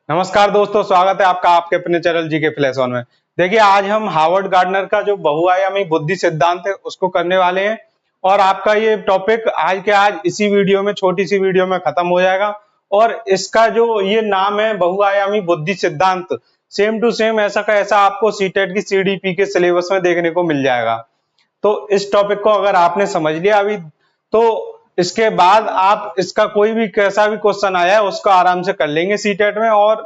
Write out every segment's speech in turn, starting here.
नमस्कार दोस्तों, स्वागत है आपका आपके अपने चैनल जीके फ्लैश ऑन में। देखिए, आज हम हार्वर्ड गार्डनर का जो बहुआयामी बुद्धि सिद्धांत है उसको करने वाले हैं और आपका ये टॉपिक आज के आज इसी वीडियो में, छोटी सी वीडियो में खत्म हो जाएगा। और इसका जो ये नाम है बहुआयामी बुद्धि सिद्धांत, सेम टू सेम ऐसा का ऐसा आपको सीटेट की सीडीपी के सिलेबस में देखने को मिल जाएगा। तो इस टॉपिक को अगर आपने समझ लिया अभी, तो इसके बाद आप इसका कोई भी कैसा भी क्वेश्चन आया है उसको आराम से कर लेंगे सीटेट में। और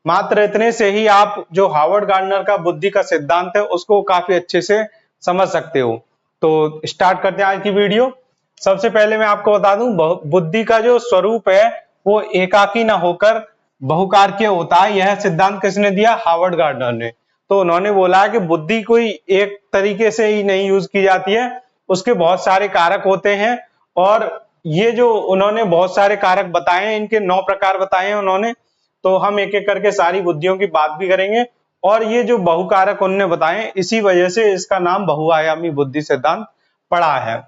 मात्र इतने से ही आप जो हार्वर्ड गार्डनर का बुद्धि का सिद्धांत है उसको काफी अच्छे से समझ सकते हो। तो स्टार्ट करते हैं आज की वीडियो। सबसे पहले मैं आपको बता दूं, बुद्धि का जो स्वरूप है वो एकाकी न होकर बहुकारकीय होता है। यह सिद्धांत किसने दिया? हार्वर्ड गार्डनर ने। तो उन्होंने बोला है कि बुद्धि कोई एक तरीके से ही नहीं यूज की जाती है, उसके बहुत सारे कारक होते हैं। और ये जो उन्होंने बहुत सारे कारक बताए हैं, इनके 9 प्रकार बताए हैं उन्होंने। तो हम एक एक करके सारी बुद्धियों की बात भी करेंगे। और ये जो बहुकारक उन्होंने बताए, इसी वजह से इसका नाम बहुआयामी बुद्धि सिद्धांत पड़ा है।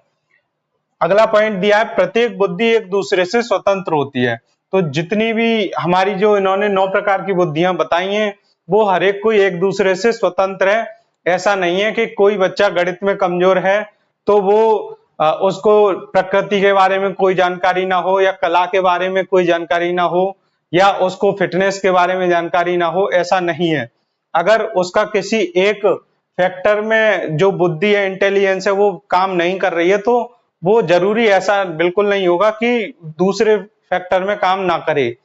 अगला पॉइंट दिया है, प्रत्येक बुद्धि एक दूसरे से स्वतंत्र होती है। तो जितनी भी हमारी जो इन्होंने 9 प्रकार की बुद्धियां बताई हैं, वो हर एक कोई एक दूसरे से स्वतंत्र है। ऐसा नहीं है कि कोई बच्चा गणित में कमजोर है तो वो उसको प्रकृति के बारे में कोई जानकारी ना हो, या कला के बारे में कोई जानकारी ना हो, या उसको फिटनेस के बारे में जानकारी ना हो। ऐसा नहीं है। अगर उसका किसी एक फैक्टर में जो बुद्धि है, इंटेलिजेंस है, वो काम नहीं कर रही है, तो वो जरूरी ऐसा बिल्कुल नहीं होगा कि दूसरे फैक्टर में काम ना करे।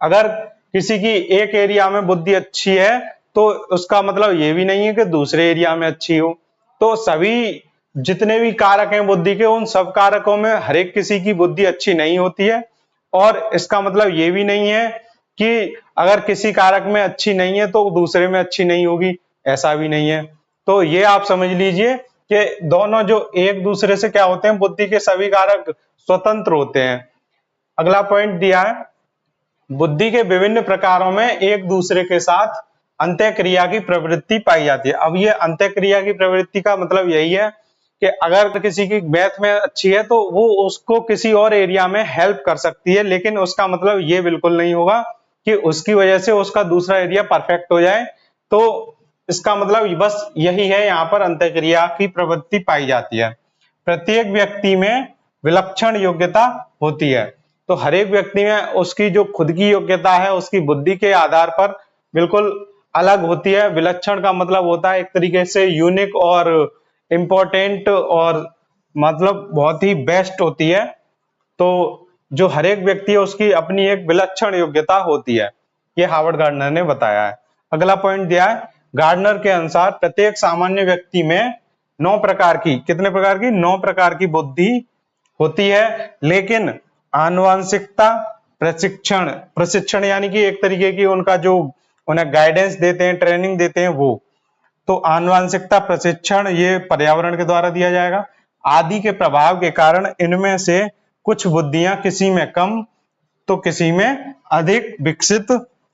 अगर किसी की एक एरिया में बुद्धि अच्छी है तो उसका मतलब ये भी नहीं है कि दूसरे एरिया में अच्छी हो। तो सभी जितने भी कारक हैं बुद्धि के, उन सब कारकों में हर एक किसी की बुद्धि अच्छी नहीं होती है। और इसका मतलब ये भी नहीं है कि अगर किसी कारक में अच्छी नहीं है तो दूसरे में अच्छी नहीं होगी, ऐसा भी नहीं है। तो ये आप समझ लीजिए कि दोनों जो एक दूसरे से क्या होते हैं, बुद्धि के सभी कारक स्वतंत्र होते हैं। अगला पॉइंट दिया है, बुद्धि के विभिन्न प्रकारों में एक दूसरे के साथ अंतःक्रिया की प्रवृत्ति पाई जाती है। अब ये अंतःक्रिया की प्रवृत्ति का मतलब यही है कि अगर किसी की मैथ में अच्छी है तो वो उसको किसी और एरिया में हेल्प कर सकती है, लेकिन उसका मतलब ये बिल्कुल नहीं होगा कि उसकी वजह से उसका दूसरा एरिया परफेक्ट हो जाए। तो इसका मतलब बस यही है, यहाँ पर अंतःक्रिया की प्रवृत्ति पाई जाती है। प्रत्येक व्यक्ति में विलक्षण योग्यता होती है। तो हर एक व्यक्ति में उसकी जो खुद की योग्यता है, उसकी बुद्धि के आधार पर बिल्कुल अलग होती है। विलक्षण का मतलब होता है एक तरीके से यूनिक और इम्पोर्टेंट, और मतलब बहुत ही बेस्ट होती है। तो जो हर एक व्यक्ति है उसकी अपनी एक विलक्षण योग्यता होती है। ये हार्वर्ड गार्डनर ने बताया है। अगला पॉइंट दिया है, गार्डनर के अनुसार प्रत्येक सामान्य व्यक्ति में 9 प्रकार की, कितने प्रकार की? 9 प्रकार की बुद्धि होती है। लेकिन आनुवंशिकता, प्रशिक्षण यानी कि एक तरीके की उनका जो उन्हें गाइडेंस देते हैं, ट्रेनिंग देते हैं वो। तो आनुवंशिकता, प्रशिक्षण ये पर्यावरण के द्वारा दिया जाएगा। आदि के प्रभाव के कारण इनमें से कुछ बुद्धियां किसी में कम तो किसी में अधिक विकसित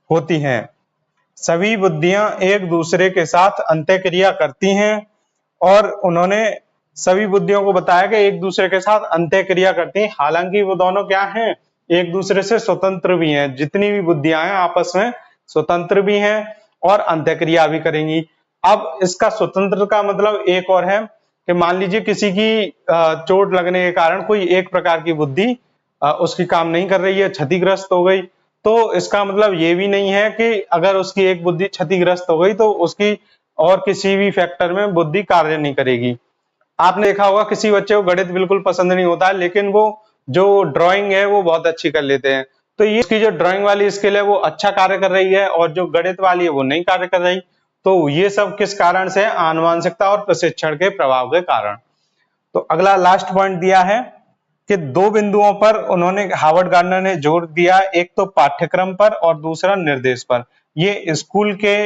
होती हैं। सभी बुद्धियां एक दूसरे के साथ अंतःक्रिया करती हैं। और उन्होंने सभी बुद्धियों को बताया कि एक दूसरे के साथ अंतःक्रिया करती हैं। हालांकि वो दोनों क्या हैं? एक दूसरे से स्वतंत्र भी हैं। जितनी भी बुद्धियां हैं आपस में स्वतंत्र भी हैं और अंतःक्रिया भी करेंगी। अब इसका स्वतंत्र का मतलब एक और है कि मान लीजिए किसी की चोट लगने के कारण कोई एक प्रकार की बुद्धि उसकी काम नहीं कर रही है, क्षतिग्रस्त हो गई। तो इसका मतलब ये भी नहीं है कि अगर उसकी एक बुद्धि क्षतिग्रस्त हो गई तो उसकी और किसी भी फैक्टर में बुद्धि कार्य नहीं करेगी। आपने देखा होगा किसी बच्चे को गणित बिल्कुल पसंद नहीं होता है, लेकिन वो जो ड्राइंग है वो बहुत अच्छी कर लेते हैं। तो ये उसकी जो ड्राइंग वाली स्किल है वो अच्छा कार्य कर रही है, और जो गणित वाली है वो नहीं कार्य कर रही। तो ये सब किस कारण से? आनुवंशिकता और प्रशिक्षण के प्रभाव के कारण। तो अगला लास्ट पॉइंट दिया है कि 2 बिंदुओं पर उन्होंने, हार्वर्ड गार्डनर ने जोर दिया, एक तो पाठ्यक्रम पर और दूसरा निर्देश पर। ये स्कूल के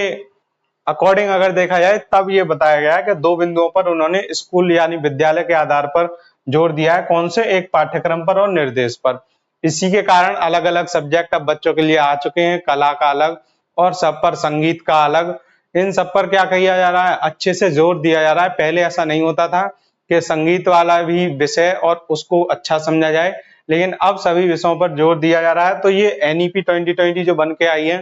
अकॉर्डिंग अगर देखा जाए तब ये बताया गया है कि 2 बिंदुओं पर उन्होंने स्कूल यानी विद्यालय के आधार पर जोर दिया है। कौन से? एक पाठ्यक्रम पर और निर्देश पर। इसी के कारण अलग अलग सब्जेक्ट अब बच्चों के लिए आ चुके हैं, कला का अलग और सब पर संगीत का अलग। इन सब पर क्या किया जा रहा है? अच्छे से जोर दिया जा रहा है। पहले ऐसा नहीं होता था कि संगीत वाला भी विषय और उसको अच्छा समझा जाए, लेकिन अब सभी विषयों पर जोर दिया जा रहा है। तो ये NEP 2020 जो बन के आई है,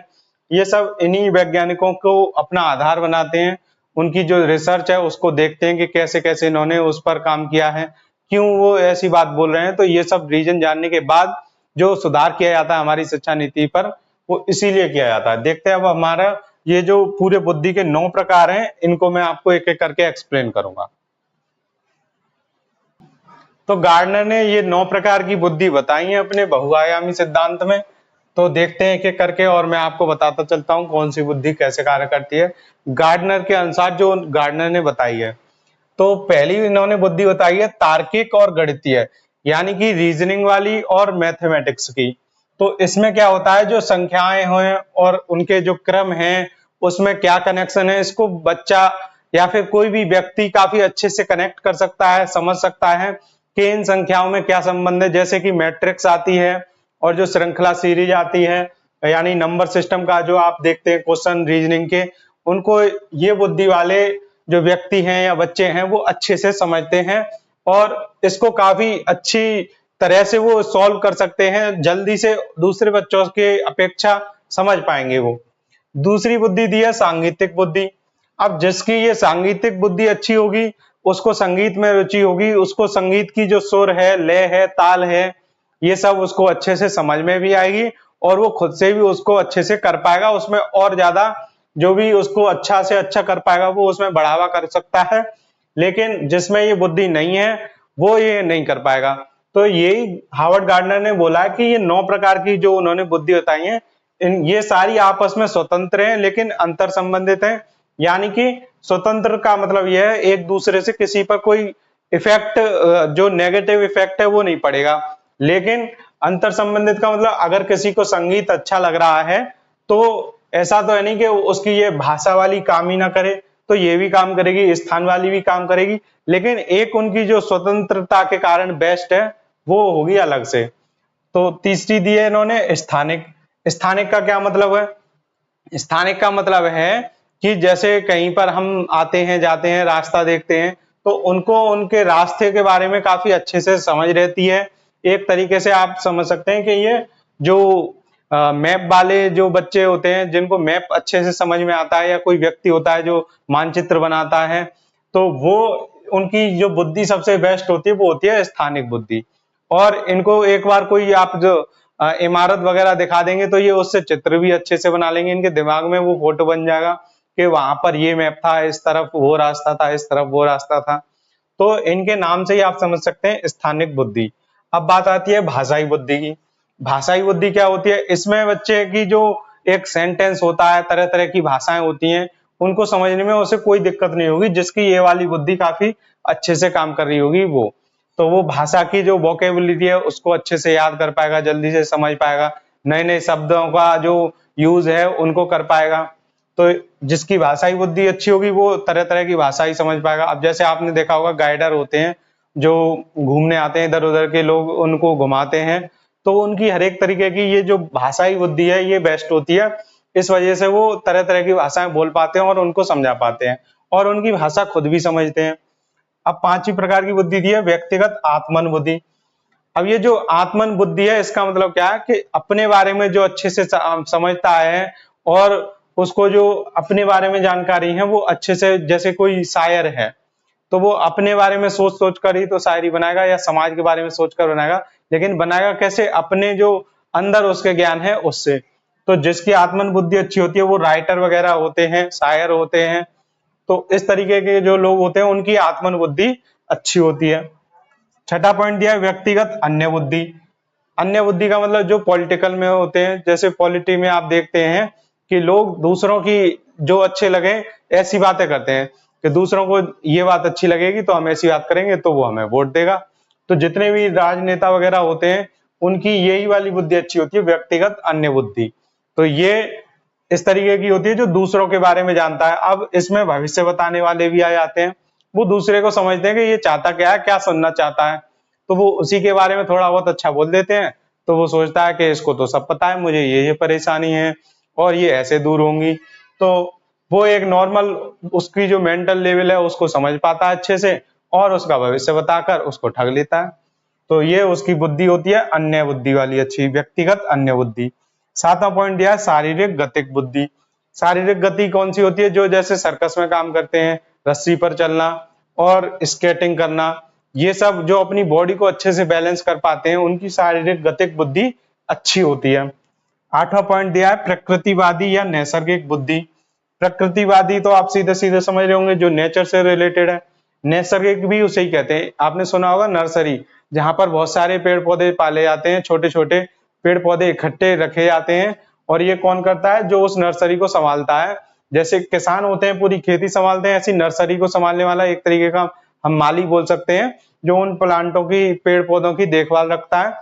ये सब इन्हीं वैज्ञानिकों को अपना आधार बनाते हैं। उनकी जो रिसर्च है उसको देखते हैं कि कैसे कैसे इन्होंने उस पर काम किया है, क्यों वो ऐसी बात बोल रहे हैं। तो ये सब रीजन जानने के बाद जो सुधार किया जाता है हमारी शिक्षा नीति पर, वो इसीलिए किया जाता है। देखते हैं अब हमारा ये जो पूरे बुद्धि के 9 प्रकार हैं, इनको मैं आपको एक एक करके एक्सप्लेन करूंगा। तो गार्डनर ने ये 9 प्रकार की बुद्धि बताई है अपने बहुआयामी सिद्धांत में। तो देखते हैं एक एक करके, और मैं आपको बताता चलता हूं कौन सी बुद्धि कैसे कार्य करती है गार्डनर के अनुसार, जो गार्डनर ने बताई है। तो पहली इन्होंने बुद्धि बताई है तार्किक और गणितीय, यानी कि रीजनिंग वाली और मैथमेटिक्स की। तो इसमें क्या होता है, जो संख्याएं हैं और उनके जो क्रम हैं उसमें क्या कनेक्शन है, इसको बच्चा या फिर कोई भी व्यक्ति काफी अच्छे से कनेक्ट कर सकता है, समझ सकता है कि इन संख्याओं में क्या संबंध है। जैसे कि मैट्रिक्स आती है और जो श्रृंखला सीरीज आती है, यानी नंबर सिस्टम का जो आप देखते हैं क्वेश्चन रीजनिंग के, उनको ये बुद्धि वाले जो व्यक्ति हैं या बच्चे हैं वो अच्छे से समझते हैं और इसको काफी अच्छी तरह से वो सॉल्व कर सकते हैं, जल्दी से दूसरे बच्चों के अपेक्षा समझ पाएंगे वो। दूसरी बुद्धि दी है सांगीतिक बुद्धि। अब जिसकी ये सांगीतिक बुद्धि अच्छी होगी, उसको संगीत में रुचि होगी, उसको संगीत की जो सुर है, लय है, ताल है, ये सब उसको अच्छे से समझ में भी आएगी और वो खुद से भी उसको अच्छे से कर पाएगा। उसमें और ज्यादा जो भी उसको अच्छा से अच्छा कर पाएगा वो उसमें बढ़ावा कर सकता है। लेकिन जिसमें ये बुद्धि नहीं है वो ये नहीं कर पाएगा। तो यही हावर्ड गार्डनर ने बोला कि ये 9 प्रकार की जो उन्होंने बुद्धि बताई है, ये सारी आपस में स्वतंत्र हैं लेकिन अंतर संबंधित हैं। यानी कि स्वतंत्र का मतलब यह है एक दूसरे से किसी पर कोई इफेक्ट, जो नेगेटिव इफेक्ट है वो नहीं पड़ेगा। लेकिन अंतर संबंधित का मतलब अगर किसी को संगीत अच्छा लग रहा है तो ऐसा तो है नहीं कि उसकी ये भाषा वाली काम ही ना करे, तो ये भी काम करेगी, स्थान वाली भी काम करेगी, लेकिन एक उनकी जो स्वतंत्रता के कारण बेस्ट है वो होगी अलग से। तो तीसरी दी है इन्होंने स्थानिक। स्थानिक का क्या मतलब है? स्थानिक का मतलब है कि जैसे कहीं पर हम आते हैं जाते हैं, रास्ता देखते हैं, तो उनको उनके रास्ते के बारे में काफी अच्छे से समझ रहती है। एक तरीके से आप समझ सकते हैं कि ये जो मैप वाले जो बच्चे होते हैं जिनको मैप अच्छे से समझ में आता है, या कोई व्यक्ति होता है जो मानचित्र बनाता है, तो वो उनकी जो बुद्धि सबसे बेस्ट होती है वो होती है स्थानिक बुद्धि। और इनको एक बार कोई आप जो इमारत वगैरह दिखा देंगे तो ये उससे चित्र भी अच्छे से बना लेंगे, इनके दिमाग में वो फोटो बन जाएगा कि वहां पर ये मैप था, इस तरफ वो रास्ता था, इस तरफ वो रास्ता था। तो इनके नाम से ही आप समझ सकते हैं स्थानिक बुद्धि। अब बात आती है भाषाई बुद्धि की। भाषाई बुद्धि क्या होती है? इसमें बच्चे की जो एक सेंटेंस होता है, तरह तरह की भाषाएं होती हैं, उनको समझने में उसे कोई दिक्कत नहीं होगी, जिसकी ये वाली बुद्धि काफी अच्छे से काम कर रही होगी वो। तो वो भाषा की जो वोकेबुलरी है उसको अच्छे से याद कर पाएगा, जल्दी से समझ पाएगा, नए नए शब्दों का जो यूज है उनको कर पाएगा। तो जिसकी भाषाई बुद्धि अच्छी होगी वो तरह तरह की भाषा ही समझ पाएगा। अब जैसे आपने देखा होगा गाइडर होते हैं जो घूमने आते हैं इधर उधर के लोग, उनको घुमाते हैं, तो उनकी हर एक तरीके की ये जो भाषाई बुद्धि है ये बेस्ट होती है। इस वजह से वो तरह तरह की भाषाएं बोल पाते हैं और उनको समझा पाते हैं और उनकी भाषा खुद भी समझते हैं। अब पांचवी प्रकार की बुद्धि दी है व्यक्तिगत आत्मन बुद्धि। अब ये जो आत्मन बुद्धि है इसका मतलब क्या है कि अपने बारे में जो अच्छे से समझता है और उसको जो अपने बारे में जानकारी है वो अच्छे से, जैसे कोई शायर है तो वो अपने बारे में सोच सोच कर ही तो शायरी बनाएगा, या समाज के बारे में सोच कर बनाएगा, लेकिन बनाएगा कैसे? अपने जो अंदर उसके ज्ञान है उससे। तो जिसकी आत्मन बुद्धि अच्छी होती है वो राइटर वगैरह होते हैं, शायर होते हैं, तो इस तरीके के जो लोग होते हैं उनकी आत्मन बुद्धि अच्छी होती है। छठा पॉइंट दिया है व्यक्तिगत अन्य बुद्धि। अन्य बुद्धि का मतलब जो पॉलिटिकल में होते हैं, जैसे पॉलिटी में आप देखते हैं कि लोग दूसरों की जो अच्छे लगे ऐसी बातें करते हैं कि दूसरों को ये बात अच्छी लगेगी तो हम ऐसी बात करेंगे तो वो हमें वोट देगा। तो जितने भी राजनेता वगैरह होते हैं उनकी यही वाली बुद्धि अच्छी होती है, व्यक्तिगत अन्य बुद्धि। तो ये इस तरीके की होती है जो दूसरों के बारे में जानता है। अब इसमें भविष्य बताने वाले भी आ जाते हैं, वो दूसरे को समझते हैं कि ये चाहता क्या है, क्या सुनना चाहता है, तो वो उसी के बारे में थोड़ा बहुत अच्छा बोल देते हैं। तो वो सोचता है कि इसको तो सब पता है, मुझे ये परेशानी है और ये ऐसे दूर होंगी। तो वो एक नॉर्मल उसकी जो मेंटल लेवल है उसको समझ पाता है अच्छे से और उसका भविष्य बताकर उसको ठग लेता है। तो ये उसकी बुद्धि होती है अन्य बुद्धि वाली अच्छी, व्यक्तिगत अन्य बुद्धि। 7वां पॉइंट दिया है शारीरिक गतिक बुद्धि। शारीरिक गति कौन सी होती है? जो जैसे सर्कस में काम करते हैं, रस्सी पर चलना और स्केटिंग करना, ये सब जो अपनी बॉडी को अच्छे से बैलेंस कर पाते हैं, उनकी शारीरिक गतिक बुद्धि अच्छी होती है। 8वां पॉइंट दिया है प्रकृतिवादी या नैसर्गिक बुद्धि। प्रकृतिवादी तो आप सीधे सीधे समझ रहे होंगे, जो नेचर से रिलेटेड है। नैसर्गिक भी उसे ही कहते हैं। आपने सुना होगा नर्सरी, जहां पर बहुत सारे पेड़ पौधे पाले जाते हैं, छोटे छोटे पेड़ पौधे इकट्ठे रखे जाते हैं, और ये कौन करता है? जो उस नर्सरी को संभालता है। जैसे किसान होते हैं पूरी खेती संभालते हैं, ऐसी नर्सरी को संभालने वाला एक तरीके का हम माली बोल सकते हैं, जो उन प्लांटों की, पेड़ पौधों की देखभाल रखता है।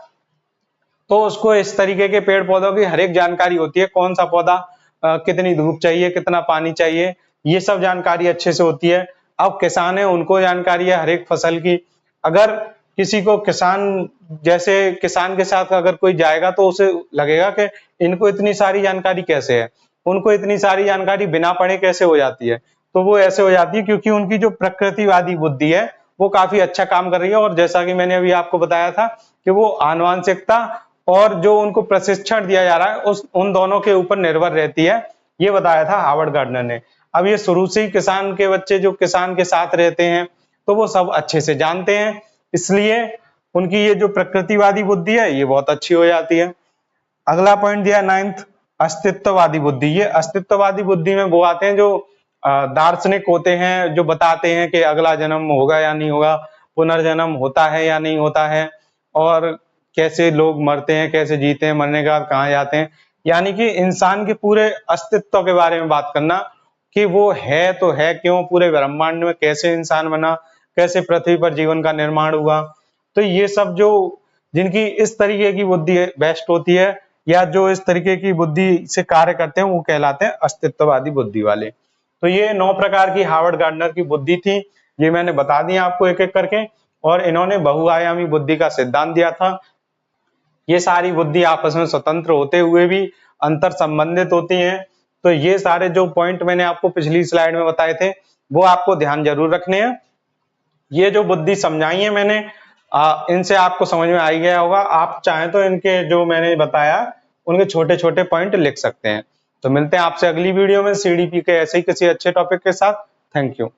तो उसको इस तरीके के पेड़ पौधों की हर एक जानकारी होती है, कौन सा पौधा कितनी धूप चाहिए, कितना पानी चाहिए, ये सब जानकारी अच्छे से होती है। अब किसान है, उनको जानकारी है हर एक फसल की। अगर किसी को किसान, जैसे किसान के साथ अगर कोई जाएगा तो उसे लगेगा कि इनको इतनी सारी जानकारी कैसे है, उनको इतनी सारी जानकारी बिना पढ़े कैसे हो जाती है। तो वो ऐसे हो जाती है क्योंकि उनकी जो प्रकृतिवादी बुद्धि है वो काफी अच्छा काम कर रही है। और जैसा कि मैंने अभी आपको बताया था कि वो आनुवंशिकता और जो उनको प्रशिक्षण दिया जा रहा है उन दोनों के ऊपर निर्भर रहती है, ये बताया था हार्वर्ड गार्डनर ने। अब ये शुरू से ही किसान के बच्चे जो किसान के साथ रहते हैं तो वो सब अच्छे से जानते हैं, इसलिए उनकी ये जो प्रकृतिवादी बुद्धि है ये बहुत अच्छी हो जाती है। अगला पॉइंट दिया 9th, अस्तित्ववादी बुद्धि। ये अस्तित्ववादी बुद्धि में वो आते हैं जो दार्शनिक होते हैं, जो बताते हैं कि अगला जन्म होगा या नहीं होगा, पुनर्जन्म होता है या नहीं होता है, और कैसे लोग मरते हैं, कैसे जीते हैं, मरने के बाद कहाँ जाते हैं। यानी कि इंसान के पूरे अस्तित्व के बारे में बात करना, कि वो है तो है क्यों, पूरे ब्रह्मांड में कैसे इंसान बना, कैसे पृथ्वी पर जीवन का निर्माण हुआ। तो ये सब जो जिनकी इस तरीके की बुद्धि बेस्ट होती है, या जो इस तरीके की बुद्धि से कार्य करते हैं, वो कहलाते हैं अस्तित्ववादी बुद्धि वाले। तो ये 9 प्रकार की हार्वर्ड गार्डनर की बुद्धि थी, ये मैंने बता दी आपको एक एक करके। और इन्होंने बहुआयामी बुद्धि का सिद्धांत दिया था। ये सारी बुद्धि आपस में स्वतंत्र होते हुए भी अंतर संबंधित होती हैं। तो ये सारे जो पॉइंट मैंने आपको पिछली स्लाइड में बताए थे वो आपको ध्यान जरूर रखने हैं। ये जो बुद्धि समझाई है मैंने, इनसे आपको समझ में आ ही गया होगा। आप चाहें तो इनके जो मैंने बताया उनके छोटे छोटे पॉइंट लिख सकते हैं। तो मिलते हैं आपसे अगली वीडियो में सीडीपी के ऐसे ही किसी अच्छे टॉपिक के साथ। Thank you.